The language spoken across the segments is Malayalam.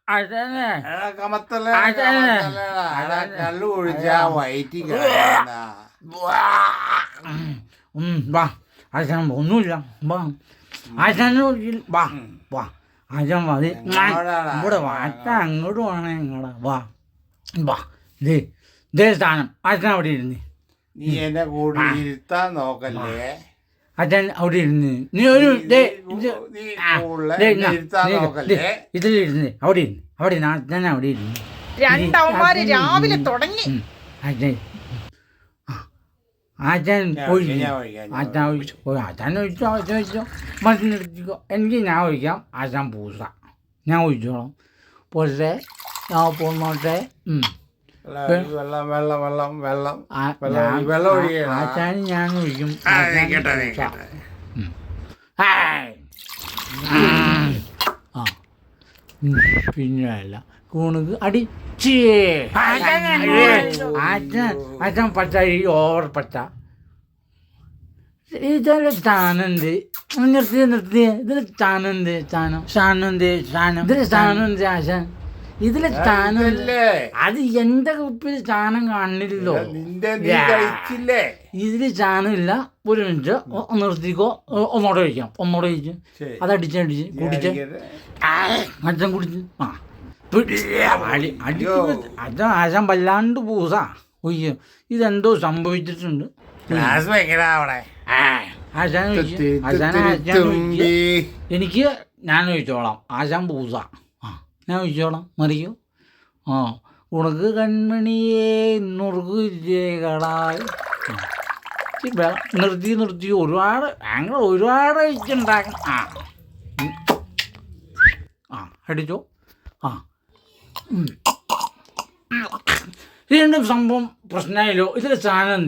അതന്നെ കള്ളു കുഴിച്ചാ വയറ്റി വാ ആശാൻ ഒന്നുമില്ല വാ ആശാൻ വാ വാ ആശാൻ മതി ഇവിടെ വാട്ട അങ്ങോട്ട് വേണേ നിങ്ങളെ വാ വാ ദേ സ്ഥാനം ആശാൻ അവിടെ ഇരുന്ന് നീ എന്നെ കൂടി ഇരുത്താൻ നോക്കല്ലേ അച്ഛൻ അവിടെ ഇരുന്ന് നീ ഒരു ഇതിലിരുന്ന് അവിടെ ഇരുന്ന് അവിടെ ഇരുന്ന് അച്ഛൻ അവിടെ ഇരുന്ന് രണ്ടവന്മാര് രാവിലെ തുടങ്ങി അച്ഛൻ അച്ഛൻ അച്ഛൻ ഒഴിച്ചോ മനസ്സിൽ നിർത്തിക്കോ എനിക്ക് ഞാൻ ഒഴിക്കാം ആശാൻ പൂസ ഞാൻ ഒഴിച്ചോളാം പക്ഷേ ഞാൻ പോന്നോട്ടെ ആശാൻ ഞാൻ ഒഴിക്കും പിന്നെ അല്ല കൂണുക്ക് അടിച്ചേ അച്ഛൻ പച്ച ഓവർ പച്ച ഇതൊരു സ്ഥാനമുണ്ട് നിർത്തി ഇതിൽ സ്ഥാനമുണ്ട് ഇതിൽ സ്ഥാനമുണ്ട് ആശാൻ ഇതിലെ സ്ഥാനം അത് എന്റെ കുപ്പിൽ സ്ഥാനം കാണില്ലല്ലോ ഇതില് സ്ഥാനമില്ല ഒരു മിനിറ്റ് നിർത്തിക്കോ ഒന്നോടെ കഴിച്ചു അതടിച്ച് കുടിച്ച് അച്ഛൻ കുടിച്ച് അച്ഛൻ ആശാൻ വല്ലാണ്ട് പൂസാ ഒയ്യോ ഇതെന്തോ സംഭവിച്ചിട്ടുണ്ട് എനിക്ക് ഞാൻ ഒഴിച്ചോളാം ആശാൻ പൂസ ഞാൻ ഒഴിച്ചോളാം മറിയോ ഉണക്ക് കൺമണിയെ നുറുകുകളായി നിർത്തി ഒരുപാട് ഒഴിച്ചുണ്ടാക്കണം അടിച്ചോ ഇതിന്റെ സംഭവം പ്രശ്നമായല്ലോ ഇതിലെ സ്ഥാനം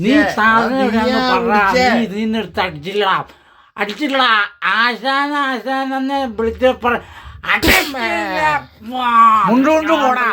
നീ സ്ഥാനം ഇതിനെടുത്ത് അടിച്ചില്ല ആശാൻ എന്നെ വിളിച്ച മുണ്ടോണ്ട് പോടാ